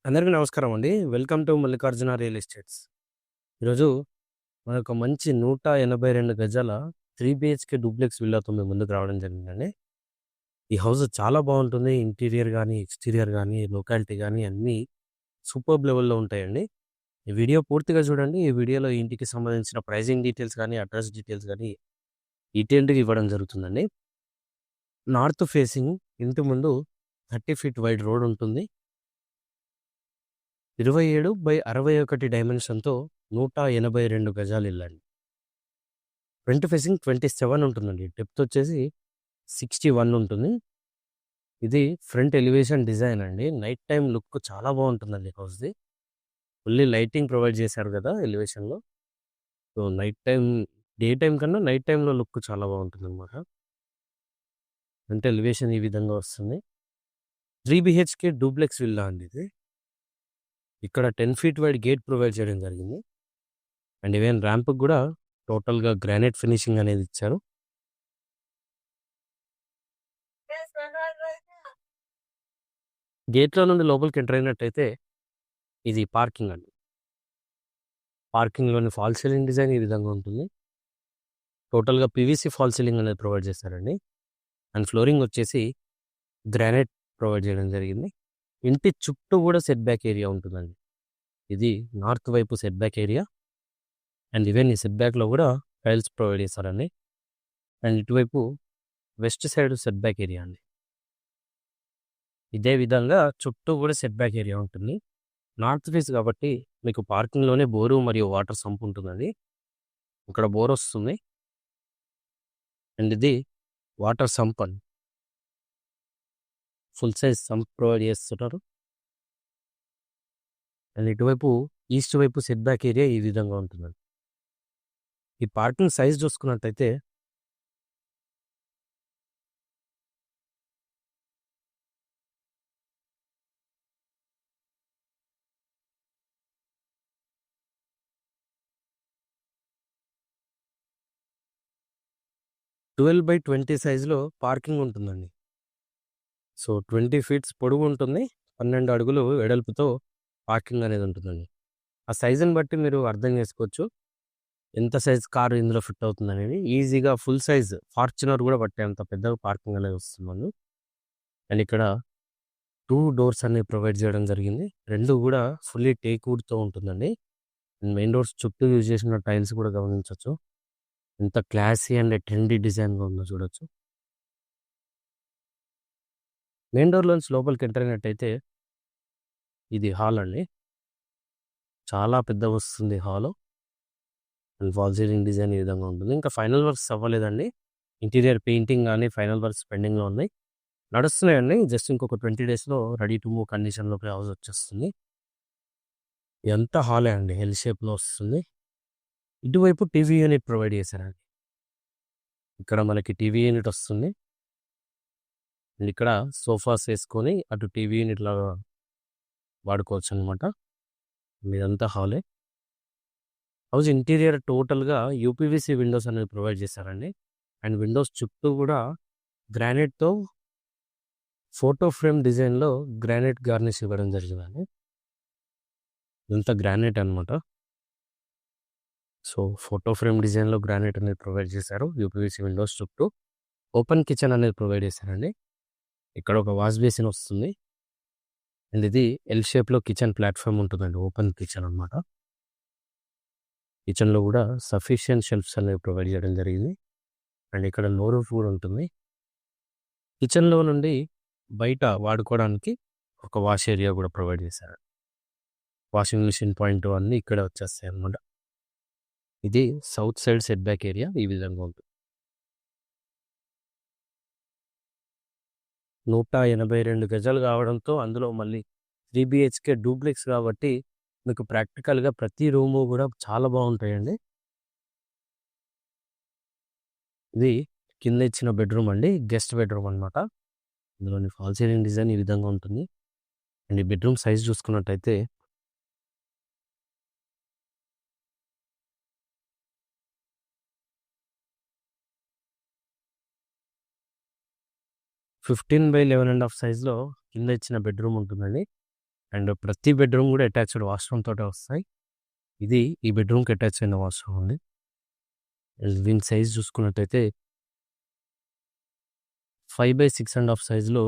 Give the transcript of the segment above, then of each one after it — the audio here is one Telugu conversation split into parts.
అందరికీ నమస్కారం అండి. Welcome to Mallikarjuna real estates. ఈరోజు మనొక మంచి 182 గజాల 3 బీహెచ్‌కే డూప్లెక్స్ విల్లాతో మీ ముందుకు రావడం జరిగిందండి. ఈ హౌస్ చాలా బావుంటుంది. ఇంటీరియర్ గాని, ఎక్స్‌టీరియర్ గాని, లొకాలిటీ గాని అన్నీ సూపర్బ్ లెవెల్‌లో ఉంటాయండి. ఈ వీడియో పూర్తిగా చూడండి. ఈ వీడియోలో ఈ ఇంటికి సంబంధించిన ప్రైజింగ్ డీటెయిల్స్ గాని, అడ్రెస్ డీటెయిల్స్ గాని డీటెయిల్డ్‌గా ఇవ్వడం జరుగుతుందండి. నార్త్ ఫేసింగ్ ఇంటి ముందు 30 ఫీట్ వైడ్ రోడ్ ఉంటుంది. 27/61 డైమెన్షన్‌తో 182 గజాల ఇల్లండి. ఫ్రంట్ ఫేసింగ్ 27 ఉంటుందండి. డెప్త్ వచ్చేసి 61 ఉంటుంది. ఇది ఫ్రంట్ ఎలివేషన్ డిజైన్ అండి. నైట్ టైమ్ లుక్ చాలా బావుంటుందండి హౌస్‌ది. ఫుల్లీ లైటింగ్ ప్రొవైడ్ చేశారు కదా ఎలివేషన్‌లో. సో, డే టైమ్ కన్నా నైట్ టైమ్‌లో లుక్ చాలా బావుంటుందనమాట. ఫ్రంట్ ఎలివేషన్ ఈ విధంగా వస్తుంది. 3 బీహెచ్‌కే డూప్లెక్స్ విల్లా అండి ఇది. ఇక్కడ 10 ఫీట్ వైడ్ గేట్ ప్రొవైడ్ చేయడం జరిగింది. అండ్ ఈవెన్ ర్యాంప్‌కి కూడా టోటల్‌గా గ్రానైట్ ఫినిషింగ్ అనేది ఇచ్చారు. గేట్‌లో నుండి లోపలికి ఎంటర్ అయినట్టయితే ఇది పార్కింగ్ అండి. పార్కింగ్‌లోని ఫాల్ సీలింగ్ డిజైన్ ఈ విధంగా ఉంటుంది. టోటల్‌గా పీవీసీ ఫాల్ సీలింగ్ అనేది ప్రొవైడ్ చేశారండి. అండ్ ఫ్లోరింగ్ వచ్చేసి గ్రానైట్ ప్రొవైడ్ చేయడం జరిగింది. ఇంటి చుట్టూ కూడా సెట్ బ్యాక్ ఏరియా ఉంటుందండి. ఇది నార్త్ వైపు set back area. And even ఈ సెట్ బ్యాక్‌లో కూడా టైల్స్ ప్రొవైడ్ చేశారండి. అండ్ ఇటువైపు west side set back area అండి. ఇదే విధంగా చుట్టూ కూడా సెట్ బ్యాక్ ఏరియా ఉంటుంది. నార్త్ ఫేస్ కాబట్టి మీకు పార్కింగ్‌లోనే బోరు మరియు వాటర్ సంప్ ఉంటుందండి. ఇక్కడ బోర్ వస్తుంది. అండ్ ఇది వాటర్ సంప్ అండి. ఫుల్ సైజ్ సంప్ ప్రొవైడ్ చేస్తున్నారు. అండ్ ఇటువైపు ఈస్ట్ వైపు సెట్ బ్యాక్ ఏరియా ఈ విధంగా ఉంటుందండి. ఈ పార్కింగ్ సైజ్ చూసుకున్నట్టయితే 12/20 సైజ్‌లో పార్కింగ్ ఉంటుందండి. సో, 20 ఫీట్స్ పొడవు ఉంటుంది. 12 అడుగులు వెడల్పుతో పార్కింగ్ అనేది ఉంటుందండి. ఆ సైజుని బట్టి మీరు అర్థం చేసుకోవచ్చు. ఎంత సైజ్ కారు ఇందులో ఫిట్ అవుతుందనేది. ఈజీగా ఫుల్ సైజ్ ఫార్చునర్ కూడా పట్టేంత పెద్దగా పార్కింగ్ అనేది వస్తుందండి. అండ్ ఇక్కడ 2 డోర్స్ అనేవి ప్రొవైడ్ చేయడం జరిగింది. 2 కూడా ఫుల్లీ టేక్ వుడ్‌తో ఉంటుందండి. అండ్ మెయిన్ డోర్స్ చుట్టూ యూజ్ చేసిన టైల్స్ కూడా గమనించొచ్చు. ఎంత క్లాసీ అండ్ ట్రెండీ డిజైన్‌గా ఉందో చూడొచ్చు. మెయిన్ డోర్‌లోంచి లోపలికి ఎంటర్ అయినట్టయితే ఇది హాల్ అండి. చాలా పెద్దగొస్తుంది hall. And false ceiling design ఈ విధంగా ఉంటుంది. ఇంకా ఫైనల్ వర్క్స్ అవ్వలేదండి. ఇంటీరియర్ పెయింటింగ్ గాని, ఫైనల్ వర్క్స్ పెండింగ్‌లో ఉన్నాయి. నడుస్తున్నాయండి. జస్ట్ ఇంకొక 20 డేస్‌లో రెడీ టు మూవ్ కండిషన్‌లోకి హౌస్ వచ్చేస్తుంది. ఇదంతా హాలే అండి. ఎల్ షేప్‌లో వస్తుంది. ఇటువైపు టీవీ యూనిట్ ప్రొవైడ్ చేశారండి. ఇక్కడ మనకి టీవీ యూనిట్ వస్తుంది. అండ్ ఇక్కడ సోఫాస్ ఏసుకొని అటు టీవీ యూనిట్ లాగా వాడుకోవచ్చనమాట. ఇదంతా హాలే. హౌస్ ఇంటీరియర్ టోటల్‌గా యూపీవీసీ విండోస్ అనేవి ప్రొవైడ్ చేశారండి. అండ్ విండోస్ చుట్టూ గూడా గ్రానైట్‌తో ఫోటో ఫ్రేమ్ డిజైన్‌లో గ్రానైట్ గార్నిష్ ఇవ్వడం జరిగిందండి. ఇదంతా గ్రానైట్ అనమాట. సో, ఫోటో ఫ్రేమ్ డిజైన్‌లో గ్రానైట్ అనేది ప్రొవైడ్ చేశారు. యూపీవీసీ విండోస్ చుట్టూ. ఓపెన్ కిచెన్ అనేది ప్రొవైడ్ చేశారండి. ఇక్కడ ఒక వాష్ బేసిన్ వస్తుంది. అండ్ ఇది ఎల్ షేప్‌లో కిచెన్ ప్లాట్‌ఫార్మ్ ఉంటుందండి. ఓపెన్ కిచెన్ అనమాట. కిచెన్‌లో గూడా సఫిషియెంట్ షెల్ఫ్స్ అనేవి ప్రొవైడ్ చేయడం జరిగింది. అండ్ ఇక్కడ లో రూఫ్ కూడా ఉంటుంది. కిచెన్‌లో నుండి బయట వాడుకోవడానికి ఒక వాష్ ఏరియా కూడా ప్రొవైడ్ చేశారు. వాషింగ్ మెషిన్ పాయింట్ అన్నీ ఇక్కడే వచ్చేస్తాయన్నమాట. ఇది south side set back area ఈ విధంగా ఉంటుంది. 182 గజాలు కావడంతో అందులో మళ్ళీ 3 బీహెచ్‌కే డూప్లెక్స్ కాబట్టి మీకు ప్రాక్టికల్‌గా ప్రతి రూము కూడా చాలా బావుంటాయండి. ఇది కింద ఇచ్చిన బెడ్‌రూమ్ అండి. గెస్ట్ బెడ్‌రూమ్ అనమాట. ఇందులోని ఫాల్ సీలింగ్ డిజైన్ ఈ విధంగా ఉంటుంది. అండ్ ఈ బెడ్‌రూమ్ సైజ్ చూసుకున్నట్టయితే 15/11 ½ సైజ్‌లో కింద ఇచ్చిన బెడ్‌రూమ్ ఉంటుందండి. అండ్ ప్రతి బెడ్రూమ్ కూడా అటాచ్డ్ వాష్రూమ్ తోటే వస్తాయి. ఇది ఈ బెడ్రూమ్కి అటాచ్ అయిన వాష్రూమ్ అండి. దీని సైజ్ చూసుకున్నట్టయితే 5/6.5 సైజులో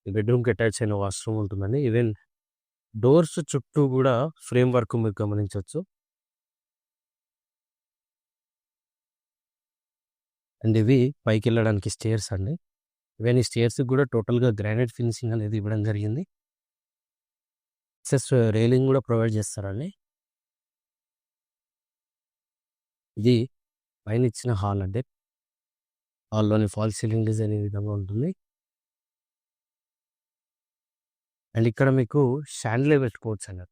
ఈ బెడ్రూమ్కి అటాచ్ అయిన వాష్రూమ్ ఉంటుందండి. ఈవెన్ డోర్స్ చుట్టూ కూడా ఫ్రేమ్ వర్క్ మీరు గమనించవచ్చు. అండ్ ఇవి పైకి వెళ్ళడానికి స్టేర్స్ అండి. ఈవెన్ ఈ స్టేర్స్ కూడా టోటల్గా గ్రానైట్ ఫినిషింగ్ అనేది ఇవ్వడం జరిగింది. ఎక్సెస్ రైలింగ్ కూడా ప్రొవైడ్ చేస్తారండి. ఇది పైన ఇచ్చిన హాల్ అంటే హాల్లోని ఫాల్ సీలింగ్ డిజైన్ ఈ విధంగా ఉంటుంది. అండ్ ఇక్కడ మీకు షాండ్లే పెట్టుకోవచ్చు అన్నారు.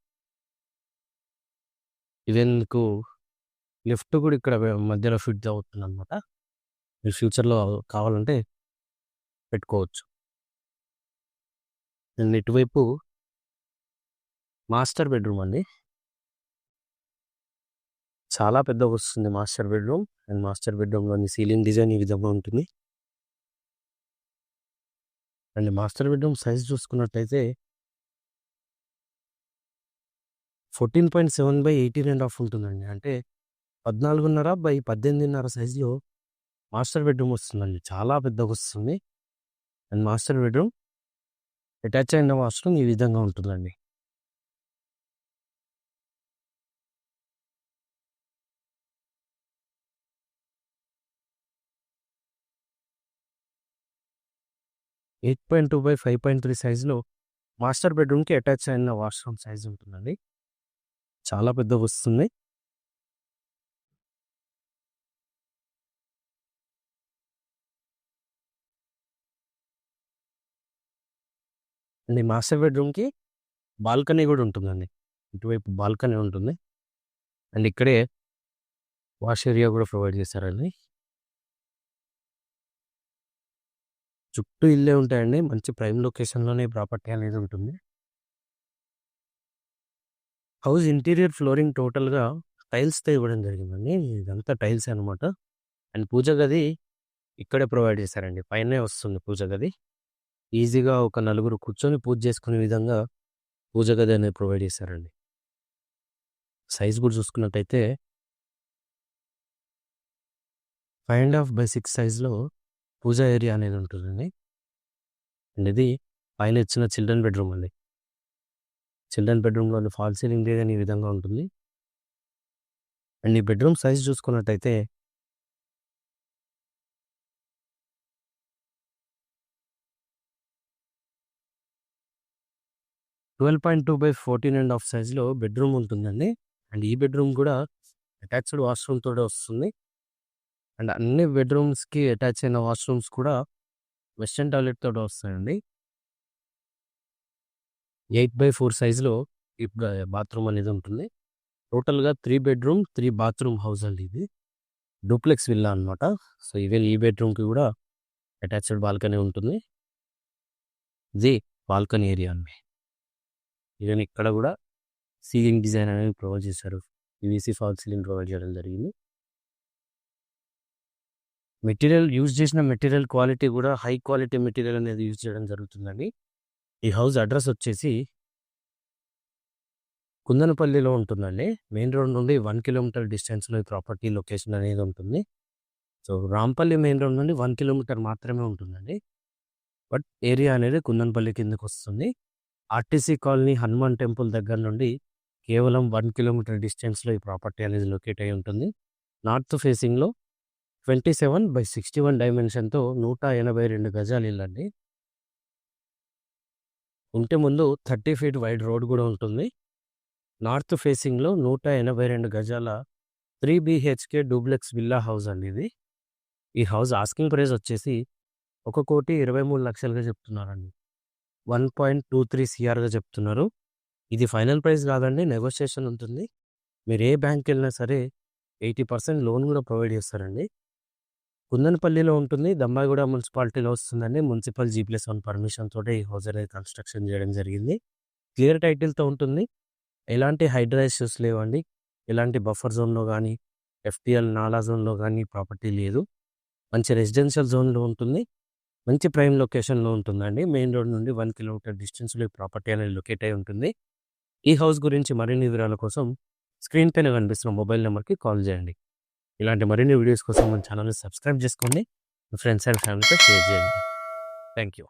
ఈవెన్ మీకు లిఫ్ట్ కూడా ఇక్కడ మధ్యలో ఫిట్ అవుతుంది అనమాట. మీరు ఫ్యూచర్లో కావాలంటే పెట్టుకోవచ్చు. అండ్ ఇటువైపు మాస్టర్ బెడ్రూమ్ అండి. చాలా పెద్దగా వస్తుంది మాస్టర్ బెడ్రూమ్. అండ్ మాస్టర్ బెడ్రూమ్లోని సీలింగ్ డిజైన్ ఈ విధంగా ఉంటుంది. అండ్ మాస్టర్ బెడ్రూమ్ సైజ్ చూసుకున్నట్టయితే 14.7/18.5 ఉంటుందండి. అంటే 14.5/18.5 సైజులో మాస్టర్ బెడ్రూమ్ వస్తుందండి. చాలా పెద్దగా వస్తుంది. అండ్ మాస్టర్ బెడ్రూమ్ అటాచ్ అయిన వాష్రూమ్ ఈ విధంగా ఉంటుందండి. ఎయిట్ 8.2/5.3 సైజులో మాస్టర్ బెడ్రూమ్కి అటాచ్ అయిన వాష్రూమ్ సైజ్ ఉంటుందండి. చాలా పెద్దగా వస్తుంది. అండ్ ఈ మాస్టర్ బెడ్రూమ్కి బాల్కనీ కూడా ఉంటుందండి. ఇటువైపు బాల్కనీ ఉంటుంది. అండ్ ఇక్కడే వాష్ ఏరియా కూడా ప్రొవైడ్ చేశారండి. చుట్టూ ఇల్లే ఉంటాయండి. మంచి ప్రైమ్ లొకేషన్లోనే ప్రాపర్టీ అనేది ఉంటుంది. హౌస్ ఇంటీరియర్ ఫ్లోరింగ్ టోటల్గా టైల్స్తో ఇవ్వడం జరిగిందండి. ఇదంతా టైల్స్ అనమాట. అండ్ పూజ గది ఇక్కడే ప్రొవైడ్ చేశారండి. పైనే వస్తుంది పూజ గది. ఈజీగా ఒక నలుగురు కూర్చొని పూజ చేసుకునే విధంగా పూజ గది అనేది ప్రొవైడ్ చేశారండి. సైజ్ కూడా చూసుకున్నట్టయితే 5.5/6 సైజులో పూజా ఏరియా అనేది ఉంటుందండి. అండ్ ఇది పైన ఇచ్చిన చిల్డ్రన్ బెడ్రూమ్ అండి. చిల్డ్రన్ బెడ్రూమ్లోని ఫాల్ సీలింగ్ డిజైన్ ఈ విధంగా ఉంటుంది. అండ్ ఈ బెడ్రూమ్ సైజ్ చూసుకున్నట్టయితే 12.2/14.5 సైజులో బెడ్రూమ్ ఉంటుందండి. అండ్ ఈ బెడ్రూమ్ కూడా అటాచ్డ్ వాష్రూమ్ తోటే వస్తుంది. అండ్ అన్ని బెడ్రూమ్స్కి అటాచ్ అయిన వాష్రూమ్స్ కూడా వెస్టర్న్ టాయిలెట్ తోటి వస్తాయండి. 8/4 సైజులో ఈ బాత్రూమ్ అనేది ఉంటుంది. టోటల్గా 3 బెడ్రూమ్ 3 బాత్రూమ్ హౌస్ అండి. ఇది డూప్లెక్స్ విల్లా అనమాట. సో ఈవెన్ ఈ బెడ్రూమ్కి కూడా అటాచ్డ్ బాల్కనీ ఉంటుంది. ఇది బాల్కనీ ఏరియా అండి. ఈవెన్ ఇక్కడ కూడా సీలింగ్ డిజైన్ అనేది ప్రొవైడ్ చేశారు. పీవీసీ ఫాల్ సీలింగ్ ప్రొవైడ్ చేయడం జరిగింది. మెటీరియల్ యూజ్ చేసిన మెటీరియల్ క్వాలిటీ కూడా హై క్వాలిటీ మెటీరియల్ అనేది యూజ్ చేయడం జరుగుతుందండి. ఈ హౌస్ అడ్రస్ వచ్చేసి కుందనపల్లిలో ఉంటుందండి. మెయిన్ రోడ్ నుండి 1 కిలోమీటర్ డిస్టెన్స్లో ఈ ప్రాపర్టీ లొకేషన్ అనేది ఉంటుంది. సో రాంపల్లి మెయిన్ రోడ్ నుండి 1 కిలోమీటర్ మాత్రమే ఉంటుందండి. బట్ ఏరియా అనేది కుందనపల్లి కిందకు వస్తుంది. ఆర్టీసీ కాలనీ హనుమాన్ టెంపుల్ దగ్గర నుండి కేవలం 1 కిలోమీటర్ డిస్టెన్స్లో ఈ ప్రాపర్టీ అనేది లొకేట్ అయి ఉంటుంది. నార్త్ ఫేసింగ్లో 27/61 డైమెన్షన్తో 182 గజాలు ఇల్లండి. ఉంటే ముందు 30 ఫీట్ వైడ్ రోడ్ కూడా ఉంటుంది. నార్త్ ఫేసింగ్లో 182 గజాల 3 BHK డూప్లెక్స్ విల్లా హౌస్ అండి ఇది. ఈ హౌస్ ఆస్కింగ్ ప్రైస్ వచ్చేసి 1,23,00,000గా చెప్తున్నారండి. 1.23 CRగా చెప్తున్నారు. ఇది ఫైనల్ ప్రైస్ కాదండి, నెగోషియేషన్ ఉంటుంది. మీరు ఏ బ్యాంక్కి వెళ్ళినా సరే 80% లోన్ కూడా ప్రొవైడ్ చేస్తారండి. కుందనపల్లిలో ఉంటుంది. దమ్మాయిగూడ మున్సిపాలిటీలో వస్తుందండి. మున్సిపల్ G+1 పర్మిషన్ తోటి ఈ హౌస్ అనేది కన్స్ట్రక్షన్ చేయడం జరిగింది. క్లియర్ టైటిల్తో ఉంటుంది. ఎలాంటి హైడ్రా ఇష్యూస్ లేవండి. ఎలాంటి బఫర్ జోన్లో కానీ FTL నాలా జోన్లో కానీ ప్రాపర్టీ లేదు. మంచి రెసిడెన్షియల్ జోన్లో ఉంటుంది. మంచి ప్రైమ్ లొకేషన్‌లో ఉంటుందండి. మెయిన్ రోడ్ నుండి 1 కిలోమీటర్ డిస్టెన్స్‌లో ఈ ప్రాపర్టీ అనేది లొకేట్ అయ్యి ఉంటుంది. ఈ హౌస్ గురించి మరిన్ని వివరాల కోసం స్క్రీన్ పైన కనిపిస్తున్న మొబైల్ నెంబర్‌కి కాల్ చేయండి. ఇలాంటి మరిన్ని వీడియోస్ కోసం మన ఛానల్‌ని సబ్స్క్రైబ్ చేసుకోండి. మీ ఫ్రెండ్స్ అండ్ ఫ్యామిలీతో షేర్ చేయండి. Thank you.